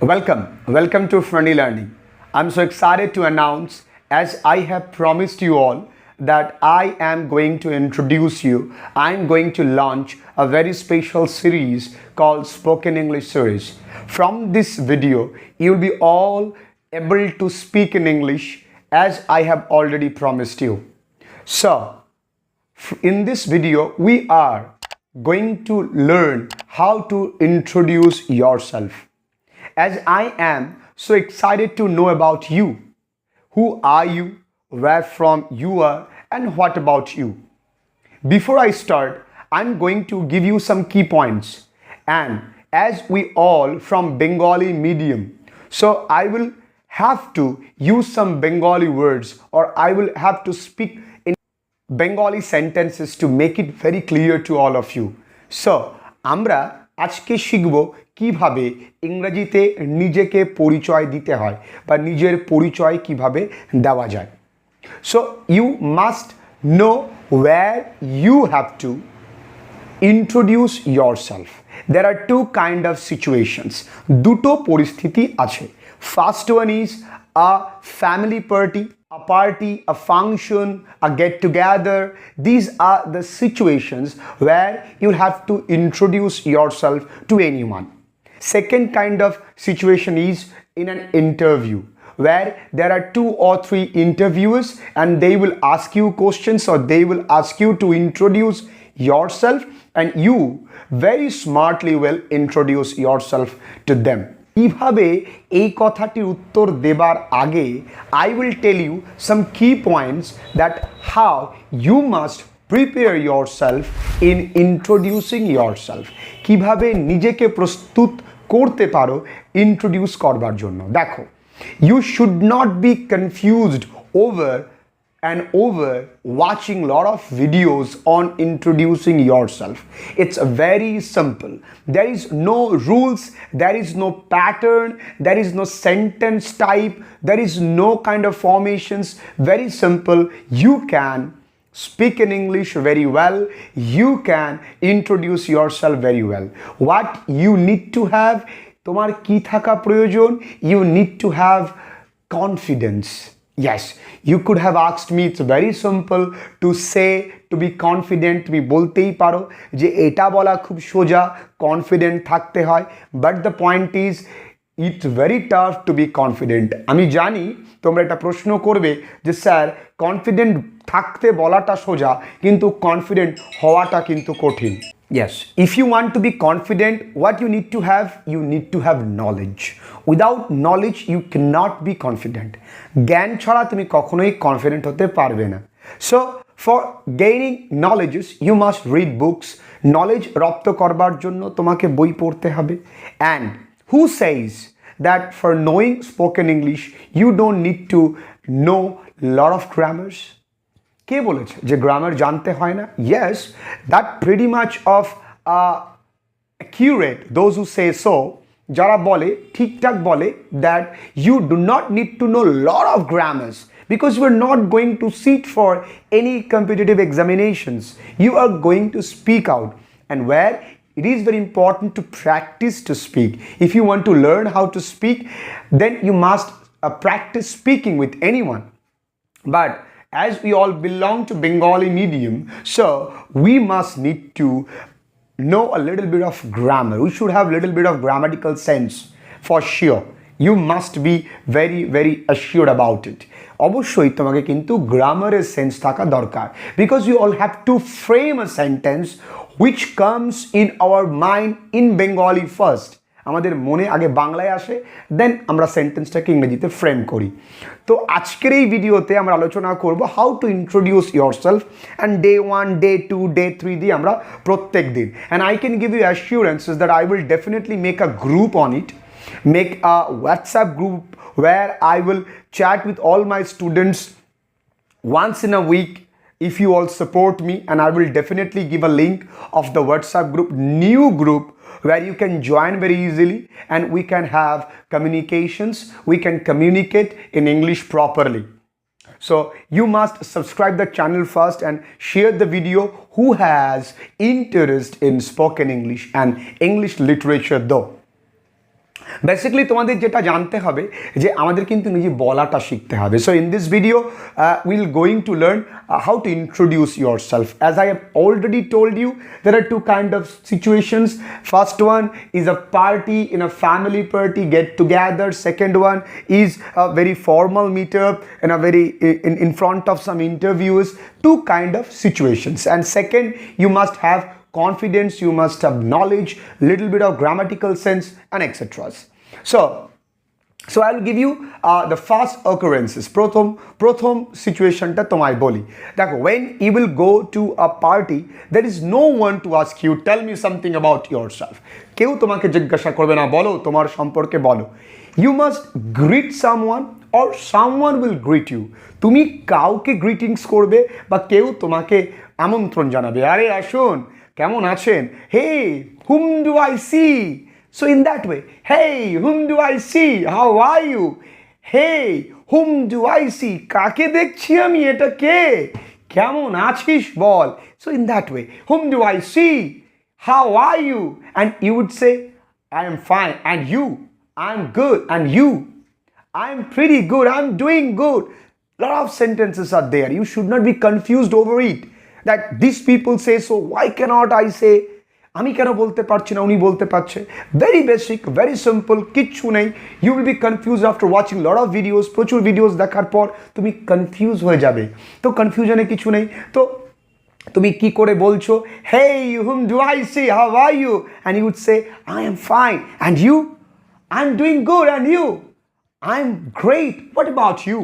Welcome to Friendly Learning. I'm so excited to announce, as I have promised you all, that I am going to introduce you. I'm going to launch a very special series called Spoken English series. From this video, you'll be all able to speak in English as I have already promised you. So, in this video, we are going to learn how to introduce yourself. As I am so excited to know about you. Who are you? Where from you are? And what about you? Before I start, I'm going to give you some key points. And as we all from Bengali medium, so I will have to use some Bengali words, or I will have to speak in Bengali sentences to make it very clear to all of you. So, আমরা আজকে শিখব কিভাবে ইংরেজিতে নিজেকে পরিচয় দিতে হয় বা নিজের পরিচয় কিভাবে দেওয়া যায়। So you must know where you have to introduce yourself. There are two kind of situations. দুটো পরিস্থিতি আছে. First one is a family party, a function, a get together. These are the situations where you have to introduce yourself to anyone. Second kind of situation is in an interview, where there are 2 or 3 interviewers and they will ask you questions, or they will ask you to introduce yourself, and you very smartly will introduce yourself to them. কিভাবে এই কথাটির উত্তর দেবার আগে I will tell you some key points that how you must prepare yourself in introducing yourself. কিভাবে নিজেকে প্রস্তুত করতে পারো ইন্ট্রোডিউস করবার জন্য। দেখো, you should not be confused over watching lot of videos on introducing yourself. It's very simple. There is no rules, there is no pattern, there is no sentence type, there is no kind of formations. Very simple. You can speak in English very well. You can introduce yourself very well. What you need to have, তোমার কি থাকা প্রয়োজন? You need to have confidence. Yes, you could have asked me. It's very simple to say, to be confident. তুমি বলতেই পারো যে এটা বলা খুব সোজা, কনফিডেন্ট থাকতে হয়, but the point is it's very tough to be confident. আমি জানি তোমরা এটা প্রশ্ন করবে যে স্যার, কনফিডেন্ট থাকতে বলাটা সোজা, কিন্তু কনফিডেন্ট হওয়াটা কিন্তু কঠিন। Yes, if you want to be confident, what you need to have knowledge. Without knowledge, you cannot be confident. জ্ঞান ছাড়া তুমি কখনোই কনফিডেন্ট হতে পারবে না। So, for gaining knowledges, you must read books. Knowledge রপ্ত করবার জন্য তোমাকে বই পড়তে হবে। And who says that for knowing spoken English, you don't need to know lot of grammars? কে বলেছে যে গ্রামার জানতে হয় না? Yes, that pretty much of accurate, those who say so, যারা বলে ঠিকঠাক বলে that you do not need to know lot of grammars, because you are not going to sit for any competitive examinations. You are going to speak out, and where it is very important to practice to speak. If you want to learn how to speak, then you must practice speaking with anyone. But as we all belong to Bengali medium, so we must need to know a little bit of grammar. We should have a little bit of grammatical sense for sure. You must be very assured about it. অবশ্যই তোমাকে কিন্তু গ্রামারের sense থাকা দরকার, because you all have to frame a sentence which comes in our mind in Bengali first. আমাদের মনে আগে বাংলায় আসে, দেন আমরা সেন্টেন্সটাকে ইংরেজিতে ফ্রেম করি। তো আজকের এই ভিডিওতে আমরা আলোচনা করব how to introduce yourself, and day 1, day 2, day 3 দিয়ে আমরা প্রত্যেক দিন। And I can give you assurances that I will definitely make a group on it, make a WhatsApp group where I will chat with all my students once in a week if you all support me, and I will definitely give a link of the WhatsApp group, new group, where you can join very easily and we can have communications, we can communicate in English properly. So you must subscribe the channel first and share the video who has interest in spoken English and English literature though. Basically তোমাদের যেটা জানতে হবে যে আমাদের কিন্তু নিজে বলাটা শিখতে হবে so in this video will going to learn how to introduce yourself as I have already told you there are two kind of situations first one is a party in a family party get together second one is a very formal meetup and a very in front of some interviews two kind of situations and second you must have confidence you must have knowledge little bit of grammatical sense and etc so I'll give you the first occurrences prothom situation ta tomay boli dekho when you will go to a party there is no one to ask you tell me something about yourself keu tomake jigyasha korbe na bolo tomar সম্পর্কে bolo you must greet someone or someone will greet you তুমি কাউকে greetings করবে বা কেউ তোমাকে আমন্ত্রণ জানাবে আরে আসুন কেমন আছেন hey whom do I see so in that way hey whom do I see how are you hey whom do I see কাকে দেখছি আমি এটা কে কেমন আছিস বল so in that way whom do I see how are you and you would say I am fine and you I'm good and you I'm pretty good I'm doing good lot of sentences are there you should not be confused over it that these people say so why cannot I say আমি কেন বলতে পারছি না উনি বলতে পারছে very basic very simple কিচ্ছু নেই you will be confused after watching lot of videos প্রচুর ভিডিওস দেখার পর তুমি কনফিউজ হয়ে যাবে তো কনফিউশনে কিছু নেই তো তুমি কি করে বলছো hey whom do I see how are you and you would say I am fine and you I'm doing good and you I'm great what about you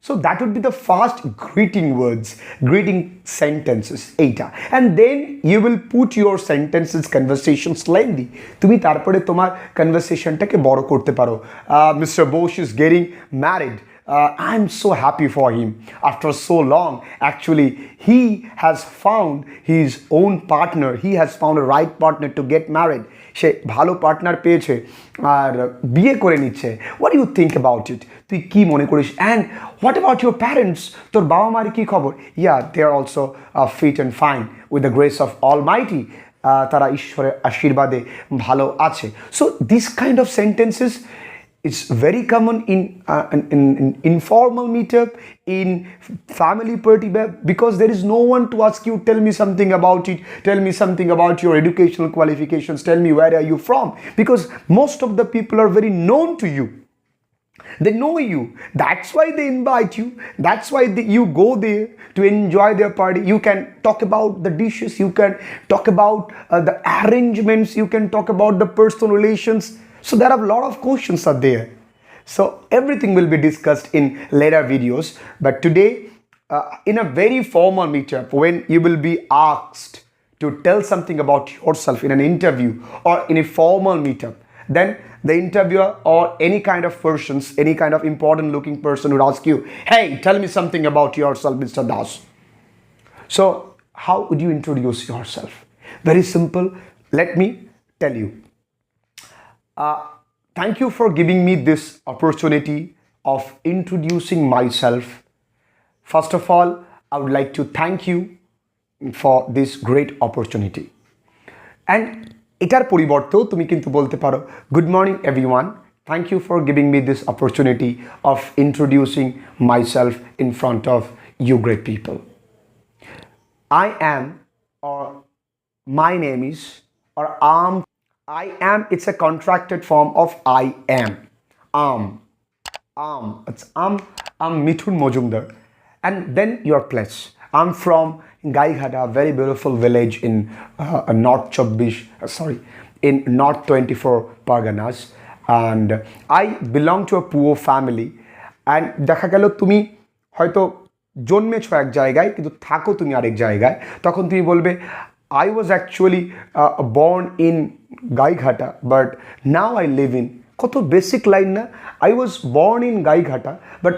so that would be the first greeting words greeting sentences eta and then you will put your sentences conversations lengthy তুমি তারপরে তোমার কনভারসেশনটাকে বড় করতে পারো Mr. Bosch is getting married I'm so happy for him after so long actually he has found his own partner he has found a right partner to get married সে ভালো partner পেয়েছে আর বিয়ে করে নিচ্ছে what do you think about it তুই কি মনে করিস and what about your parents তোর বাবা মার কি খবর yeah they are also fit and fine with the grace of almighty তারা ঈশ্বরের আশীর্বাদে ভালো আছে so this kind of sentences it's very common in informal meetup in family party because there is no one to ask you tell me something about it tell me something about your educational qualifications tell me where are you from because most of the people are very known to you they know you that's why they invite you that's why you go there to enjoy their party you can talk about the dishes you can talk about the arrangements you can talk about the personal relations so there are a lot of questions are there so everything will be discussed in later videos but today in a very formal meetup when you will be asked to tell something about yourself in an interview or in a formal meetup then the interviewer or any kind of persons any kind of important looking person would ask you hey tell me something about yourself Mr. Das so how would you introduce yourself very simple let me tell you thank you for giving me this opportunity of introducing myself first of all I would like to thank you for this great opportunity and এটার পরিবর্তেও তুমি কিন্তু বলতে পারো good morning everyone thank you for giving me this opportunity of introducing myself in front of you great people I am or my name is or I am it's a contracted form of I am it's I'm Mithun Mojumdar and then your place I'm from Gaighata, a very beautiful village in in North 24 Parganas and I belong to a poor family and দেখা গেল তুমি হয়তো জন্মেছো এক জায়গায় কিন্তু থাকো তুমি আরেক জায়গায় তখন তুমি বলবে I was actually born in Gaighata but now I live in কত বেসিক লাইন না I was born in Gaighata but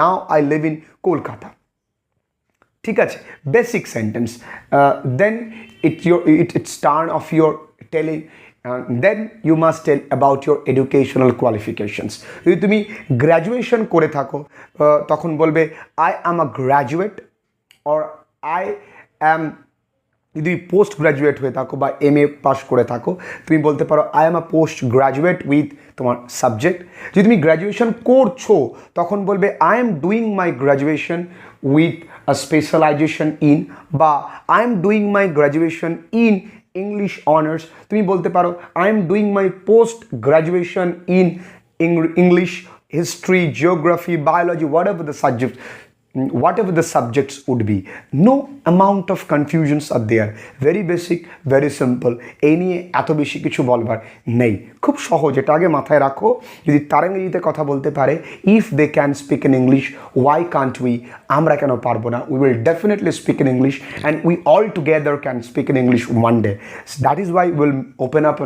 now I live in Kolkata ঠিক আছে basic sentence then it's turn of your telling then you must tell about your educational qualifications যদি তুমি graduation করে থাকো তখন বলবে I am a graduate or I am যদি post graduate হয়ে থাকো বা MA পাস করে থাকো, তুমি বলতে পারো I am a post graduate with তোমার সাবজেক্ট। যদি তুমি গ্র্যাজুয়েশন করছো তখন বলবে I am doing my graduation with a specialisation in, বা I am doing my graduation in English honours. তুমি বলতে পারো I am doing my post graduation in English, history, geography, biology, whatever the subjects would be. No amount of confusions are there. Very basic, very simple. এই নিয়ে এত বেশি কিছু বলবার নেই, খুব সহজ। এটা আগে মাথায় রাখো, যদি তারা ইংরেজিতে কথা বলতে পারে, if they can speak in English, why can't we? আমরা কেন পারবো না? We will definitely speak in English and we all together can speak in English one day. That is why will open up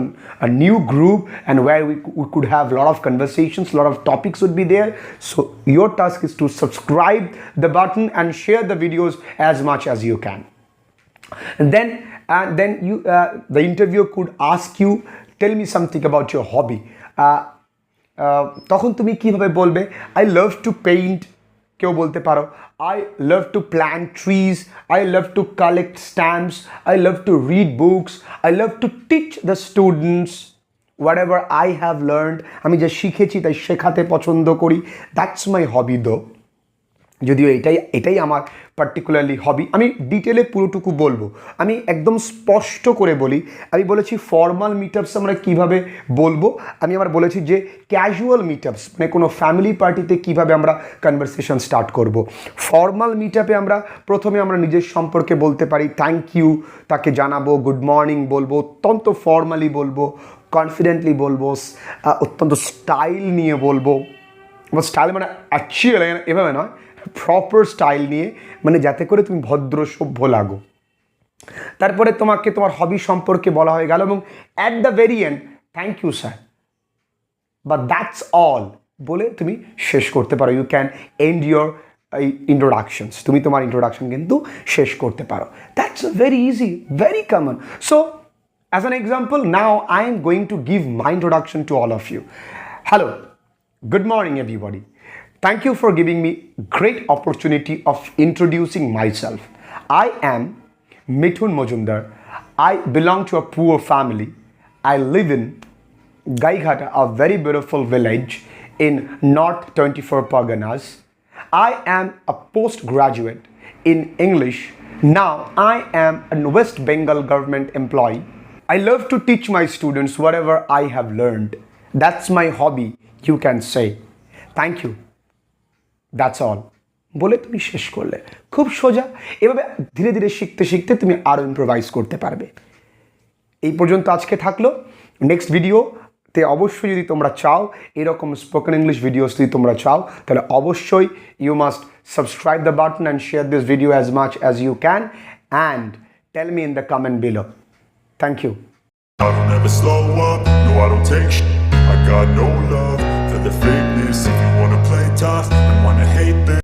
a new group and where we could have a lot of conversations, lot of topics would be there. So your task is to subscribe the button and share the videos as much as you can. And then you the interviewer could ask you, tell me something about your hobby. তখন তুমি কিভাবে বলবে? I love to paint. কেউ বলতে পারো I love to plant trees, I love to collect stamps, I love to read books, I love to teach the students whatever I have learned. আমি যা শিখেছি তাই শেখাতে পছন্দ করি. That's my hobby though. যদিও এটাই আমার পার্টিকুলারলি হবি। আমি ডিটেলে পুরোটুকু বলবো, আমি একদম স্পষ্ট করে বলি। আমি বলেছি ফর্মাল মিটআপস আমরা কিভাবে বলবো, আমি আবার বলেছি যে ক্যাজুয়াল মিটআপস মানে কোনো ফ্যামিলি পার্টিতে কিভাবে আমরা কনভারসেশন স্টার্ট করব। ফর্মাল মিটআপে আমরা প্রথমে আমরা নিজের সম্পর্কে বলতে পারি, থ্যাংক ইউ তাকে জানাবো, গুড মর্নিং বলবো, অত্যন্ত ফর্মালি বলবো, কনফিডেন্টলি বলবো, অত্যন্ত স্টাইল নিয়ে বলবো। স্টাইল মানে অ্যাকচুয়ালি এভাবে নয়, প্রপার স্টাইল নিয়ে, মানে যাতে করে তুমি ভদ্র সভ্য লাগো। তারপরে তোমাকে তোমার হবি সম্পর্কে বলা হয়ে গেল এবং at the very end thank you sir বা দ্যাটস অল বলে তুমি শেষ করতে পারো। You can end your introductions, তুমি তোমার ইন্ট্রোডাকশন কিন্তু শেষ করতে পারো। That's very easy, very common. So as an example, now I am going to give my introduction to all of you. Hello, good morning everybody. Thank you for giving me great opportunity of introducing myself. I am Mithun Mojumdar. I belong to a poor family. I live in Gaighata, a very beautiful village in North 24 Parganas. I am a postgraduate in English. Now I am a West Bengal government employee. I love to teach my students whatever I have learned. That's my hobby, you can say. Thank you. That's all. বলে তুমি শেষ করলে, খুব সোজা। এভাবে ধীরে ধীরে শিখতে শিখতে তুমি আরও ইম্প্রোভাইজ করতে পারবে। এই পর্যন্ত আজকে থাকলো। নেক্সট ভিডিওতে অবশ্যই যদি তোমরা চাও এরকম স্পোকেন ইংলিশ ভিডিওস যদি তোমরা চাও, তাহলে অবশ্যই you must subscribe the button and share this video as much as you can and tell me in the comment below. Thank you. I don't ever slow up, no I don't take shit. I got no love for the fakeness. If you wanna play tough and wanna hate this